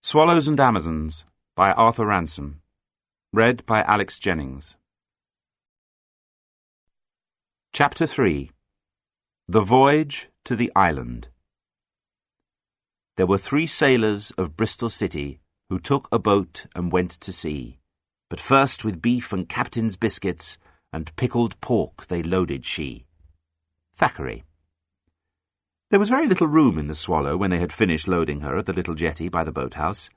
Swallows and Amazons by Arthur Ransome. Read by Alex Jennings. Chapter 3. The Voyage to the Island. There were 3 sailors of Bristol City who took a boat and went to sea. But first with beef and captain's biscuits and pickled pork they loaded she. Thackeray. There was very little room in the Swallow when they had finished loading her at the little jetty by the boathouse.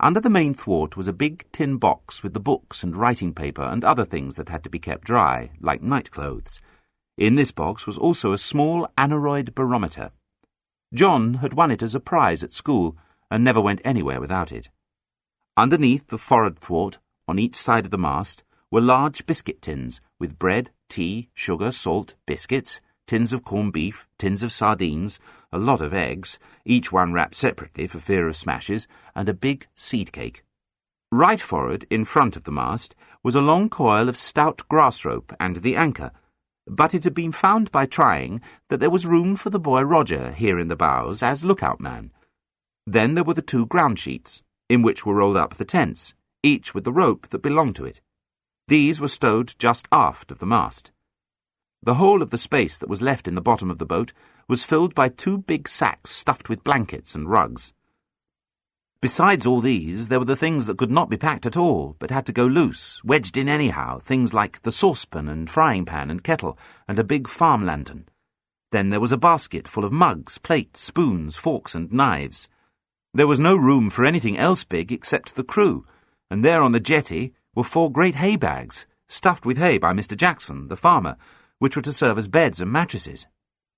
Under the main thwart was a big tin box with the books and writing paper and other things that had to be kept dry, like night-clothes. In this box was also a small aneroid barometer. John had won it as a prize at school and never went anywhere without it. Underneath the forward thwart, on each side of the mast, were large biscuit tins with bread, tea, sugar, salt, biscuits, tins of corned beef, tins of sardines, a lot of eggs, each one wrapped separately for fear of smashes, and a big seed cake. Right forward, in front of the mast, was a long coil of stout grass rope and the anchor, but it had been found by trying that there was room for the boy Roger here in the bows as lookout man. Then there were the 2 ground sheets, in which were rolled up the tents, each with the rope that belonged to it. These were stowed just aft of the mast. The whole of the space that was left in the bottom of the boat was filled by 2 big sacks stuffed with blankets and rugs. Besides all these, there were the things that could not be packed at all, but had to go loose, wedged in anyhow, things like the saucepan and frying pan and kettle, and a big farm lantern. Then there was a basket full of mugs, plates, spoons, forks and knives. There was no room for anything else big except the crew, and there on the jetty were 4 great hay bags, stuffed with hay by Mr. Jackson, the farmer, which were to serve as beds and mattresses.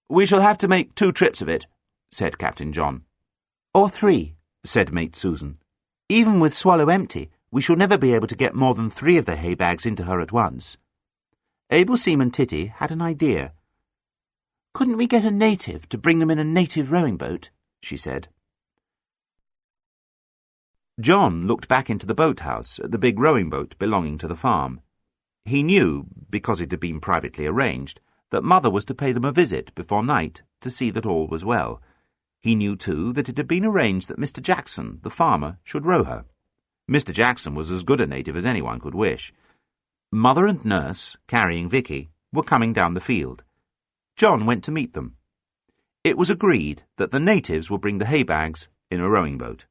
"We shall have to make 2 trips of it," said Captain John. "Or 3, said Mate Susan. "Even with Swallow empty, we shall never be able to get more than 3 of the hay bags into her at once." Able Seaman Titty had an idea. "Couldn't we get a native to bring them in a native rowing boat?" she said. John looked back into the boathouse at the big rowing boat belonging to the farm. He knew, because it had been privately arranged, that Mother was to pay them a visit before night to see that all was well. He knew, too, that it had been arranged that Mr. Jackson, the farmer, should row her. Mr. Jackson was as good a native as anyone could wish. Mother and Nurse, carrying Vicky, were coming down the field. John went to meet them. It was agreed that the natives would bring the hay bags in a rowing boat.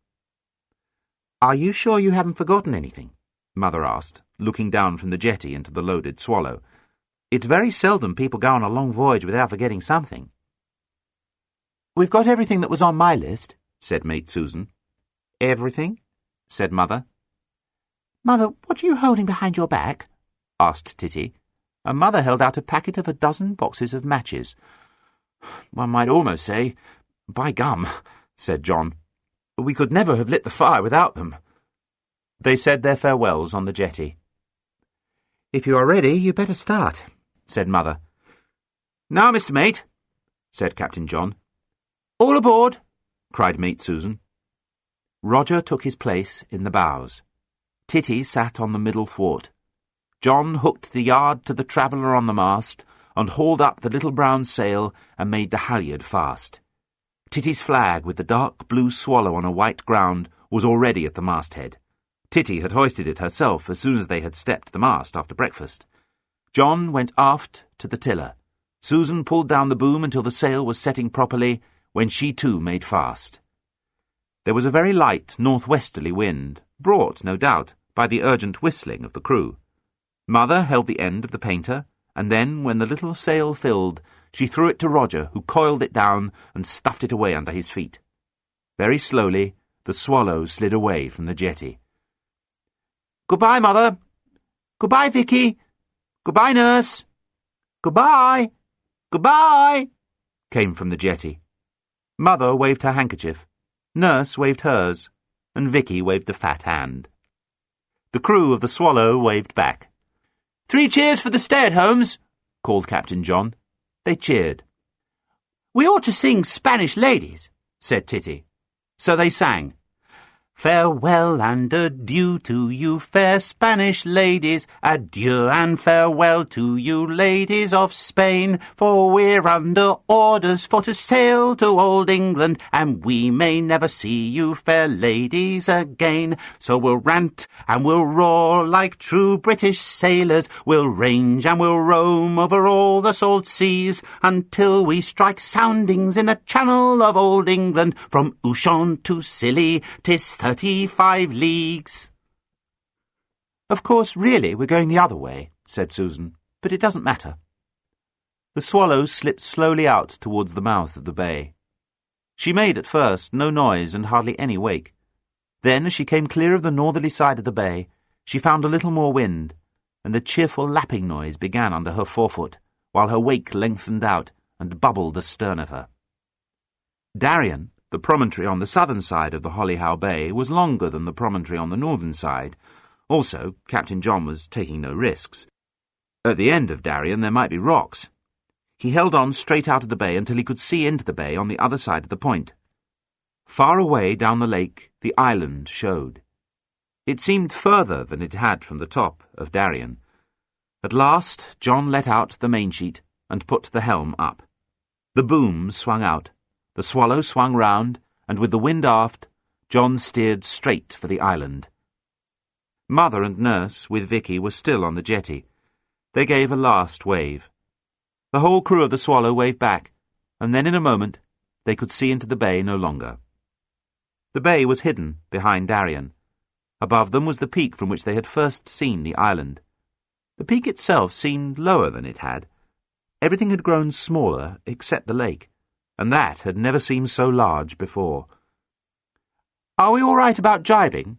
"Are you sure you haven't forgotten anything?" Mother asked, looking down from the jetty into the loaded Swallow. "It's very seldom people go on a long voyage without forgetting something." "We've got everything that was on my list," said Mate Susan. "Everything?" said Mother. "Mother, what are you holding behind your back?" asked Titty, and Mother held out a packet of a dozen boxes of matches. "One might almost say, by gum," said John. "We could never have lit the fire without them." They said their farewells on the jetty. "If you are ready, you'd better start," said Mother. "Now, Mr. Mate," said Captain John. "All aboard," cried Mate Susan. Roger took his place in the bows. Titty sat on the middle thwart. John hooked the yard to the traveller on the mast and hauled up the little brown sail and made the halyard fast. Titty's flag with the dark blue swallow on a white ground was already at the masthead. Titty had hoisted it herself as soon as they had stepped the mast after breakfast. John went aft to the tiller. Susan pulled down the boom until the sail was setting properly, when she too made fast. There was a very light northwesterly wind, brought, no doubt, by the urgent whistling of the crew. Mother held the end of the painter, and then, when the little sail filled, she threw it to Roger, who coiled it down and stuffed it away under his feet. Very slowly, the Swallow slid away from the jetty. "Goodbye, Mother. Goodbye, Vicky. Goodbye, Nurse. Goodbye. Goodbye," came from the jetty. Mother waved her handkerchief, Nurse waved hers, and Vicky waved a fat hand. The crew of the Swallow waved back. "3 cheers for the stay-at-homes," called Captain John. They cheered. "We ought to sing Spanish Ladies," said Titty. So they sang. Farewell and adieu to you fair Spanish ladies, adieu and farewell to you ladies of Spain, for we're under orders for to sail to old England, and we may never see you fair ladies again. So we'll rant and we'll roar like true British sailors, we'll range and we'll roam over all the salt seas, until we strike soundings in the channel of old England, from Ushant to Scilly, 'tis 35 leagues. Of course, really, we're going the other way, said Susan, but it doesn't matter. The Swallow slipped slowly out towards the mouth of the bay. She made at first no noise and hardly any wake. Then, as she came clear of the northerly side of the bay, she found a little more wind, and a cheerful lapping noise began under her forefoot, while her wake lengthened out and bubbled astern of her. Darien, the promontory on the southern side of the Hollyhow Bay, was longer than the promontory on the northern side. Also, Captain John was taking no risks. At the end of Darien there might be rocks. He held on straight out of the bay until he could see into the bay on the other side of the point. Far away down the lake, the island showed. It seemed further than it had from the top of Darien. At last, John let out the mainsheet and put the helm up. The boom swung out. The Swallow swung round, and with the wind aft, John steered straight for the island. Mother and Nurse, with Vicky, were still on the jetty. They gave a last wave. The whole crew of the Swallow waved back, and then in a moment they could see into the bay no longer. The bay was hidden behind Darien. Above them was the peak from which they had first seen the island. The peak itself seemed lower than it had. Everything had grown smaller except the lake, and that had never seemed so large before. "Are we all right about jibing?"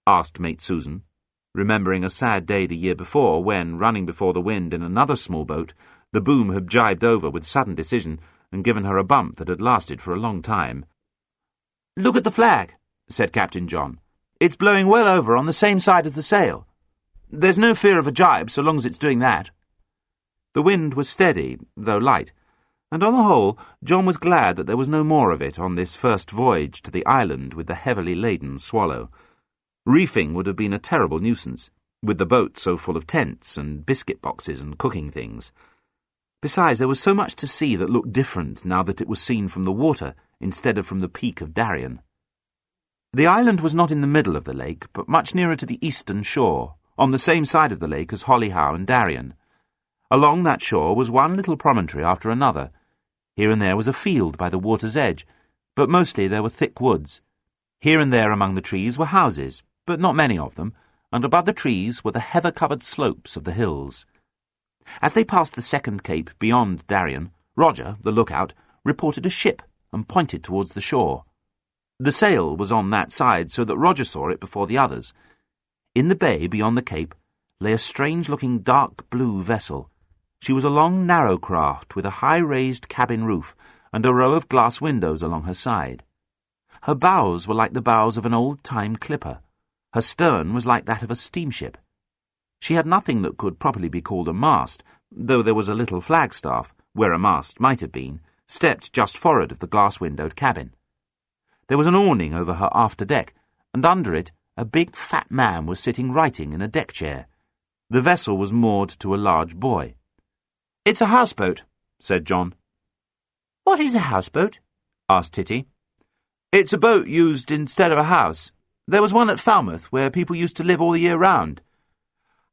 asked Mate Susan, remembering a sad day the year before when, running before the wind in another small boat, the boom had jibed over with sudden decision and given her a bump that had lasted for a long time. "Look at the flag," said Captain John. "It's blowing well over on the same side as the sail. There's no fear of a jibe so long as it's doing that." The wind was steady, though light, and on the whole, John was glad that there was no more of it on this first voyage to the island with the heavily laden Swallow. Reefing would have been a terrible nuisance, with the boat so full of tents and biscuit boxes and cooking things. Besides, there was so much to see that looked different now that it was seen from the water instead of from the peak of Darien. The island was not in the middle of the lake, but much nearer to the eastern shore, on the same side of the lake as Hollyhow and Darien. Along that shore was one little promontory after another. Here and there was a field by the water's edge, but mostly there were thick woods. Here and there among the trees were houses, but not many of them, and above the trees were the heather-covered slopes of the hills. As they passed the second cape beyond Darien, Roger, the lookout, reported a ship and pointed towards the shore. The sail was on that side so that Roger saw it before the others. In the bay beyond the cape lay a strange-looking dark blue vessel. She was a long, narrow craft with a high-raised cabin roof and a row of glass windows along her side. Her bows were like the bows of an old-time clipper. Her stern was like that of a steamship. She had nothing that could properly be called a mast, though there was a little flagstaff, where a mast might have been, stepped just forward of the glass-windowed cabin. There was an awning over her after deck, and under it a big fat man was sitting writing in a deck chair. The vessel was moored to a large buoy. "It's a houseboat," said John. "What is a houseboat?" asked Titty. "It's a boat used instead of a house. There was one at Falmouth where people used to live all the year round."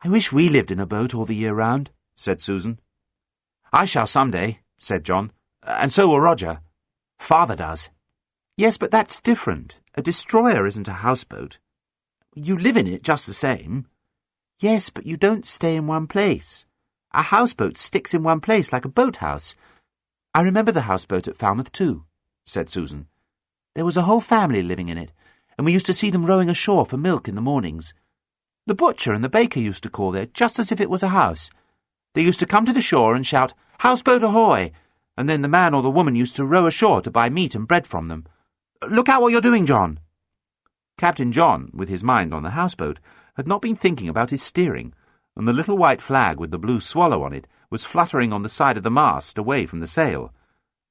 "I wish we lived in a boat all the year round," said Susan. "I shall some day," said John, "and so will Roger. Father does." "Yes, but that's different. A destroyer isn't a houseboat." "You live in it just the same." "Yes, but you don't stay in one place. A houseboat sticks in one place like a boathouse." "I remember the houseboat at Falmouth too," said Susan. "There was a whole family living in it, and we used to see them rowing ashore for milk in the mornings. The butcher and the baker used to call there just as if it was a house. They used to come to the shore and shout, 'Houseboat ahoy!' and then the man or the woman used to row ashore to buy meat and bread from them. Look out what you're doing, John." Captain John, with his mind on the houseboat, had not been thinking about his steering, and the little white flag with the blue swallow on it was fluttering on the side of the mast away from the sail.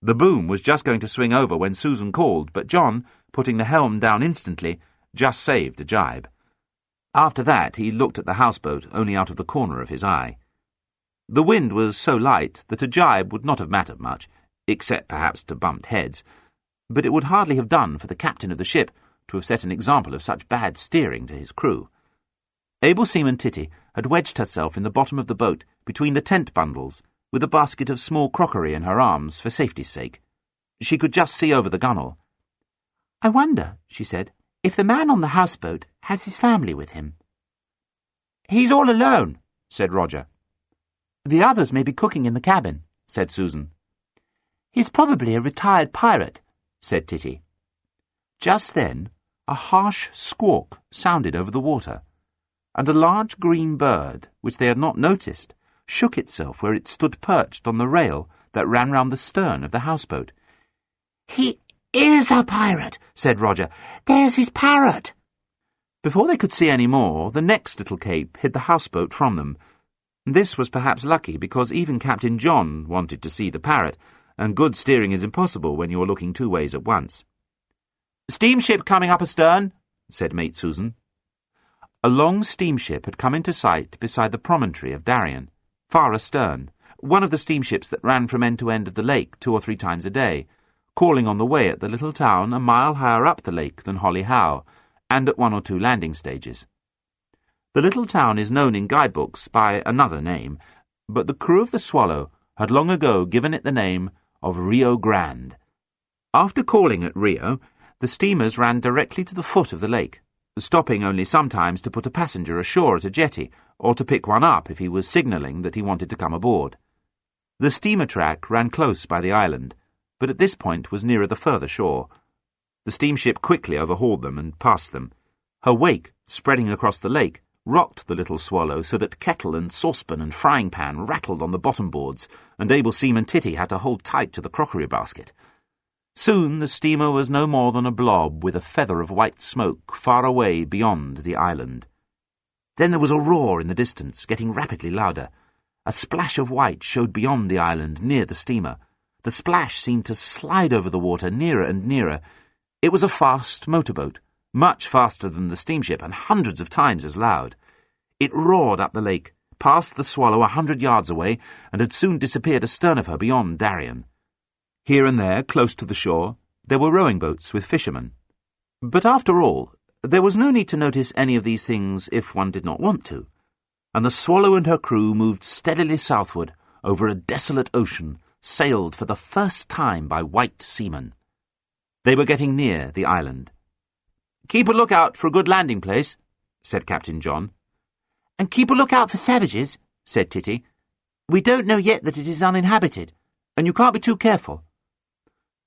The boom was just going to swing over when Susan called, but John, putting the helm down instantly, just saved a jibe. After that, he looked at the houseboat only out of the corner of his eye. The wind was so light that a jibe would not have mattered much, except perhaps to bumped heads, but it would hardly have done for the captain of the ship to have set an example of such bad steering to his crew. Able Seaman Titty had wedged herself in the bottom of the boat between the tent bundles, with a basket of small crockery in her arms for safety's sake. She could just see over the gunwale. "I wonder," she said, "if the man on the houseboat has his family with him." "He's all alone," said Roger. "The others may be cooking in the cabin," said Susan. "He's probably a retired pirate," said Titty. Just then, a harsh squawk sounded over the water, and a large green bird, which they had not noticed, shook itself where it stood perched on the rail that ran round the stern of the houseboat. "He is a pirate," said Roger. "There's his parrot." Before they could see any more, the next little cape hid the houseboat from them. This was perhaps lucky, because even Captain John wanted to see the parrot, and good steering is impossible when you are looking two ways at once. "Steamship coming up astern," said Mate Susan. A long steamship had come into sight beside the promontory of Darien, far astern, one of the steamships that ran from end to end of the lake 2 or 3 times a day, calling on the way at the little town a mile higher up the lake than Holly Howe, and at 1 or 2 landing stages. The little town is known in guidebooks by another name, but the crew of the Swallow had long ago given it the name of Rio Grande. After calling at Rio, the steamers ran directly to the foot of the lake, stopping only sometimes to put a passenger ashore at a jetty, or to pick one up if he was signalling that he wanted to come aboard. The steamer track ran close by the island, but at this point was nearer the further shore. The steamship quickly overhauled them and passed them. Her wake, spreading across the lake, rocked the little Swallow so that kettle and saucepan and frying pan rattled on the bottom boards, and Able Seaman Titty had to hold tight to the crockery basket. Soon the steamer was no more than a blob with a feather of white smoke far away beyond the island. Then there was a roar in the distance, getting rapidly louder. A splash of white showed beyond the island, near the steamer. The splash seemed to slide over the water nearer and nearer. It was a fast motorboat, much faster than the steamship and hundreds of times as loud. It roared up the lake, passed the Swallow 100 yards away, and had soon disappeared astern of her beyond Darien. Here and there, close to the shore, there were rowing boats with fishermen. But after all, there was no need to notice any of these things if one did not want to, and the Swallow and her crew moved steadily southward over a desolate ocean, sailed for the first time by white seamen. They were getting near the island. "Keep a lookout for a good landing place," said Captain John. "And keep a lookout for savages," said Titty. "We don't know yet that it is uninhabited, and you can't be too careful."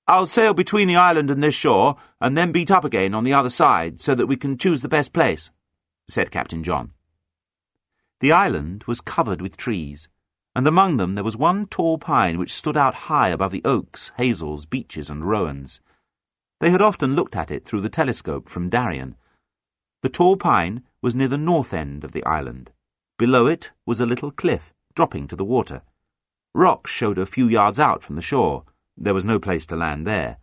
"I'll sail between the island and this shore, and then beat up again on the other side, so that we can choose the best place," said Captain John. The island was covered with trees, and among them there was one tall pine which stood out high above the oaks, hazels, beeches, and rowans. They had often looked at it through the telescope from Darien. The tall pine was near the north end of the island. Below it was a little cliff, dropping to the water. Rocks showed a few yards out from the shore. There was no place to land there.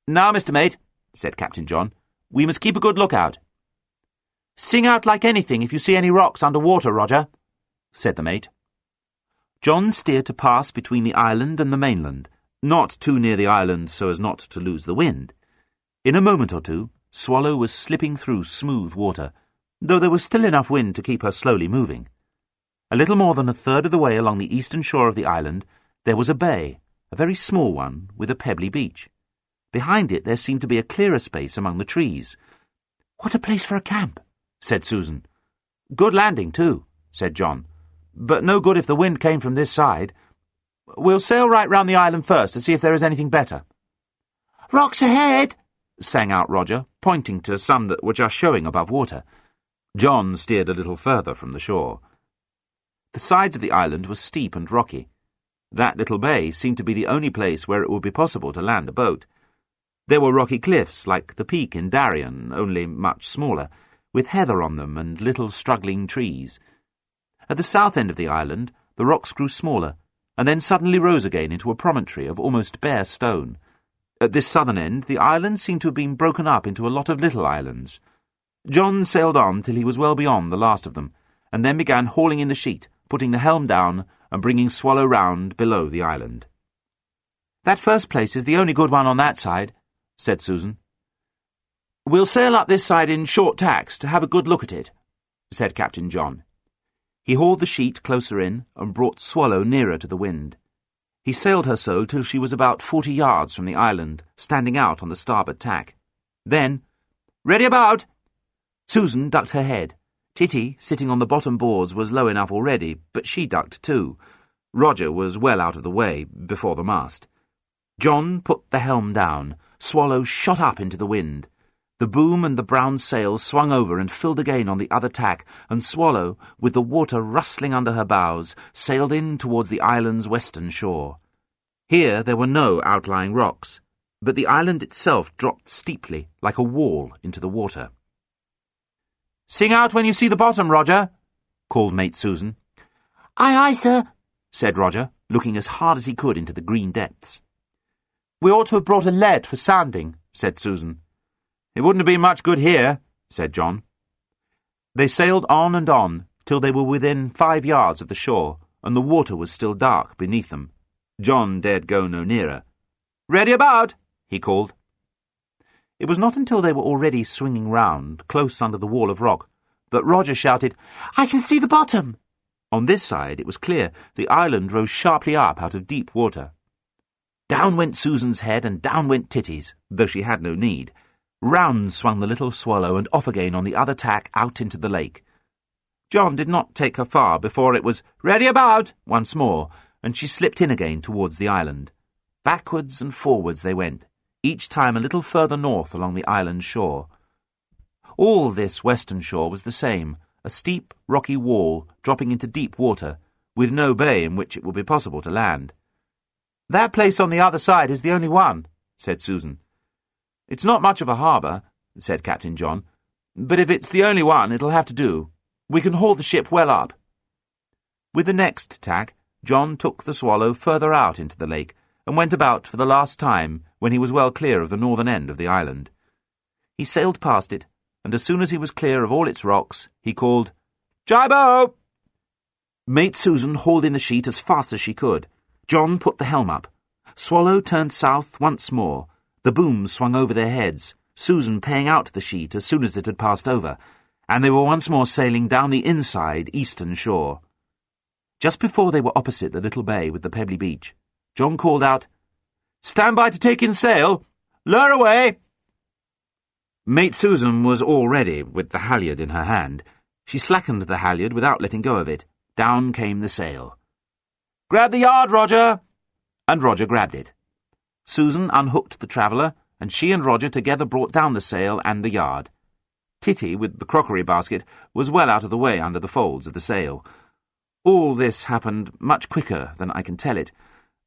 "Now, Mr. Mate," said Captain John, "we must keep a good lookout." "Sing out like anything if you see any rocks under water, Roger," said the mate. John steered to pass between the island and the mainland, not too near the island so as not to lose the wind. In a moment or two, Swallow was slipping through smooth water, though there was still enough wind to keep her slowly moving. A little more than a third of the way along the eastern shore of the island, there was a bay, a very small one, with a pebbly beach. Behind it there seemed to be a clearer space among the trees. "What a place for a camp," said Susan. "Good landing, too," said John. "But no good if the wind came from this side. We'll sail right round the island first to see if there is anything better." "Rocks ahead," sang out Roger, pointing to some that were just showing above water. John steered a little further from the shore. The sides of the island were steep and rocky. That little bay seemed to be the only place where it would be possible to land a boat. There were rocky cliffs like the peak in Darien, only much smaller, with heather on them and little struggling trees. At the south end of the island, the rocks grew smaller, and then suddenly rose again into a promontory of almost bare stone. At this southern end, the island seemed to have been broken up into a lot of little islands. John sailed on till he was well beyond the last of them, and then began hauling in the sheet, putting the helm down and bringing Swallow round below the island. "That first place is the only good one on that side," said Susan. "We'll sail up this side in short tacks to have a good look at it," said Captain John. He hauled the sheet closer in and brought Swallow nearer to the wind. He sailed her so till she was about 40 yards from the island, standing out on the starboard tack. Then, "Ready about!" Susan ducked her head. Titty, sitting on the bottom boards, was low enough already, but she ducked too. Roger was well out of the way, before the mast. John put the helm down. Swallow shot up into the wind. The boom and the brown sails swung over and filled again on the other tack, and Swallow, with the water rustling under her bows, sailed in towards the island's western shore. Here there were no outlying rocks, but the island itself dropped steeply, like a wall, into the water. "Sing out when you see the bottom, Roger," called Mate Susan. "Aye, aye, sir," said Roger, looking as hard as he could into the green depths. "We ought to have brought a lead for sounding," said Susan. "It wouldn't have been much good here," said John. They sailed on and on, till they were within 5 yards of the shore, and the water was still dark beneath them. John dared go no nearer. "Ready about!" he called. It was not until they were already swinging round, close under the wall of rock, that Roger shouted, "I can see the bottom!" On this side it was clear. The island rose sharply up out of deep water. Down went Susan's head and down went Titty's, though she had no need. Round swung the little Swallow and off again on the other tack out into the lake. John did not take her far before it was "Ready about!" once more, and she slipped in again towards the island. Backwards and forwards they went, each time a little further north along the island shore. All this western shore was the same, a steep, rocky wall dropping into deep water, with no bay in which it would be possible to land. "That place on the other side is the only one," said Susan. "It's not much of a harbour," said Captain John, "but if it's the only one, it'll have to do. We can haul the ship well up." With the next tack, John took the Swallow further out into the lake, and went about for the last time when he was well clear of the northern end of the island. He sailed past it, and as soon as he was clear of all its rocks, he called, "Jibo!" Mate Susan hauled in the sheet as fast as she could. John put the helm up. Swallow turned south once more. The booms swung over their heads, Susan paying out the sheet as soon as it had passed over, and they were once more sailing down the inside eastern shore. Just before they were opposite the little bay with the pebbly beach, John called out, "Stand by to take in sail! Lower away!" Mate Susan was all ready, with the halyard in her hand. She slackened the halyard without letting go of it. Down came the sail. "Grab the yard, Roger!" And Roger grabbed it. Susan unhooked the traveller, and she and Roger together brought down the sail and the yard. Titty, with the crockery basket, was well out of the way under the folds of the sail. All this happened much quicker than I can tell it,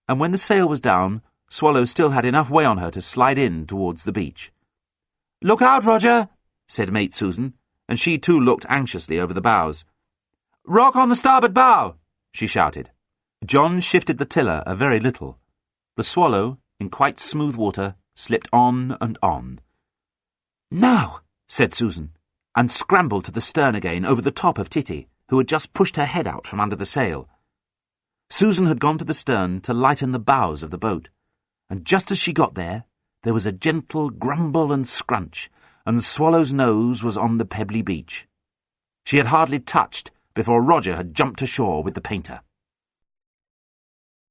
and when the sail was down, Swallow still had enough way on her to slide in towards the beach. "Look out, Roger," said Mate Susan, and she too looked anxiously over the bows. "Rock on the starboard bow," she shouted. John shifted the tiller a very little. The Swallow, in quite smooth water, slipped on and on. "Now," said Susan, and scrambled to the stern again over the top of Titty, who had just pushed her head out from under the sail. Susan had gone to the stern to lighten the bows of the boat, and just as she got there was a gentle grumble and scrunch, and Swallow's nose was on the pebbly beach. She had hardly touched before Roger had jumped ashore with the painter.